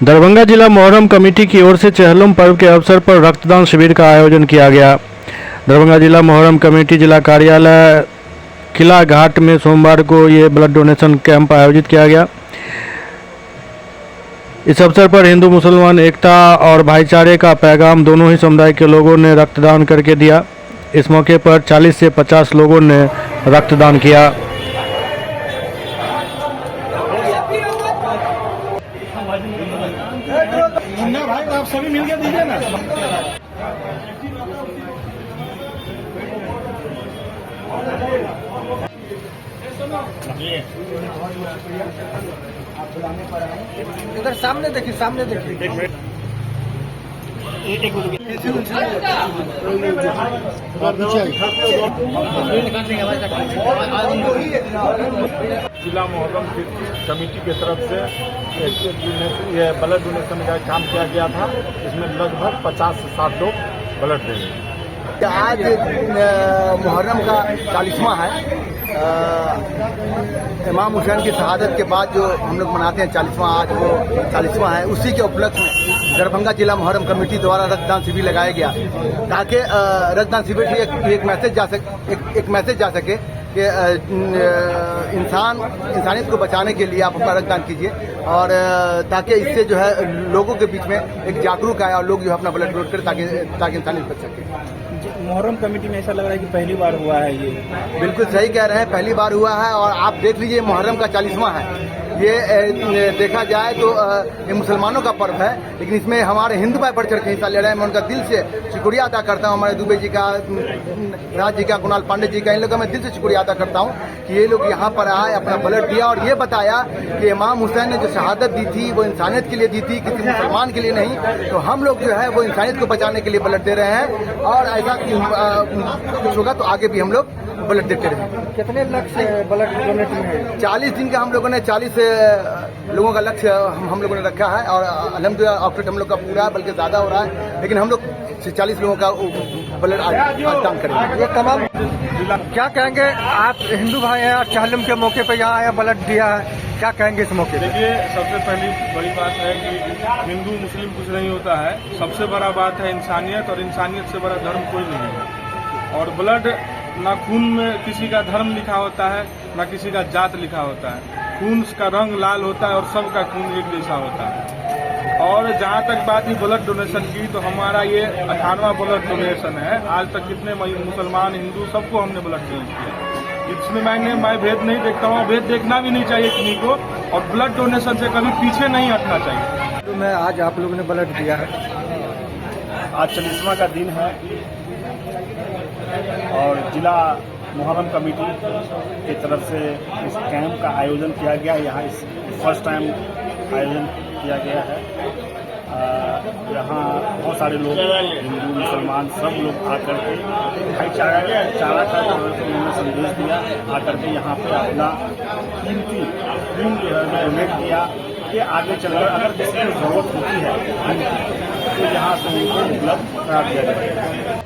दरभंगा जिला मोहर्रम कमेटी की ओर से चेहल्लुम पर्व के अवसर पर रक्तदान शिविर का आयोजन किया गया। दरभंगा जिला मोहर्रम कमेटी जिला कार्यालय किला घाट में सोमवार को ये ब्लड डोनेशन कैंप आयोजित किया गया। इस अवसर पर हिंदू मुसलमान एकता और भाईचारे का पैगाम दोनों ही समुदाय के लोगों ने रक्तदान करके दिया। इस मौके पर 40 से 50 लोगों ने रक्तदान किया। भाई आप सभी मिलकर दीजिए ना। इधर सामने देखिए, सामने देखिए। जिला मोहर्रम कमेटी की तरफ से ये ब्लड डोनेशन का काम किया गया था। इसमें लगभग 50 से 60 लोग ब्लड देंगे। आज मुहर्रम का 40वां है। इमाम हुसैन की शहादत के बाद जो हम लोग मनाते हैं 40वां, आज वो 40वां है। उसी के उपलक्ष्य में दरभंगा जिला मुहर्रम कमेटी द्वारा रक्तदान शिविर लगाया गया, ताकि रक्तदान शिविर से एक मैसेज जा सके कि इंसानियत को बचाने के लिए आप अपना रक्तदान कीजिए, और ताकि इससे जो है लोगों के बीच में एक जागरूक आए और लोग जो है अपना ब्लड डोनेट करें, ताकि इंसानियत बच सके। मुहर्रम कमेटी में ऐसा लग रहा है कि पहली बार हुआ है ये। बिल्कुल सही कह रहे हैं, पहली बार हुआ है। और आप देख लीजिए, मुहर्रम का 40वां है। ये देखा जाए तो ये मुसलमानों का पर्व है, लेकिन इसमें हमारे हिंदू भाई बढ़ चढ़ के हिस्सा ले रहे हैं। मैं उनका दिल से शुक्रिया अदा करता हूँ। हमारे दुबे जी का, राज जी का, कुणाल पांडे जी का, इन लोगों का मैं दिल से शुक्रिया अदा करता हूँ कि ये लोग यहाँ पर आए, अपना ब्लड दिया और ये बताया कि इमाम हुसैन ने जो शहादत दी थी वो इंसानियत के लिए दी थी, किसी मुसलमान के लिए नहीं। तो हम लोग जो है वो इंसानियत को बचाने के लिए ब्लड दे रहे हैं, और ऐसा कुछ होगा तो आगे भी हम लोग ब्लड देते रहेंगे। कितने लक्ष्य ब्लड डोनेट में? 40 दिन का हम लोगों ने 40 लोगों का लक्ष्य हम लोगों ने रखा है, और अल्हम्दुलिल्लाह आउटपुट हम लोग का पूरा है, बल्कि ज़्यादा हो रहा है। लेकिन हम लोग 40 लोगों का ब्लड आज दान करेंगे। ये तमाम क्या कहेंगे आप? हिंदू भाई हैं और चेहल्लुम के मौके पर यहाँ आया, ब्लड दिया है, क्या कहेंगे इस मौके? देखिए, सबसे पहली बड़ी बात है कि हिंदू मुस्लिम कुछ नहीं होता है। सबसे बड़ा बात है इंसानियत, और इंसानियत से बड़ा धर्म कोई नहीं है। और ब्लड ना खून में किसी का धर्म लिखा होता है, ना किसी का जात लिखा होता है। खून का रंग लाल होता है और सबका खून एक जैसा होता है। और जहाँ तक बात है ब्लड डोनेशन की, तो हमारा ये 98वां ब्लड डोनेशन है। आज तक कितने मुसलमान, हिंदू, सबको हमने ब्लड डोनेट किया। इसमें मैं भेद नहीं देखता हूँ, भेद देखना भी नहीं चाहिए किसी को, और ब्लड डोनेशन से कभी पीछे नहीं हटना चाहिए। तो मैं आज आप लोगों ने ब्लड दिया है, आज 40वां का दिन है, और जिला मुहर्रम कमेटी की तरफ से इस कैंप का आयोजन किया गया। यहाँ इस फर्स्ट टाइम आयोजन किया गया है। यहाँ बहुत सारे लोग, हिंदू मुसलमान सब लोग आकर के भाईचारा का उन्होंने संदेश दिया, आकर के यहाँ पे अपना कीमती खून जो है डोनेट किया कि आगे चलकर अगर किसी को जरूरत होती है तो यहाँ से उनको उपलब्ध करा दिया जाए।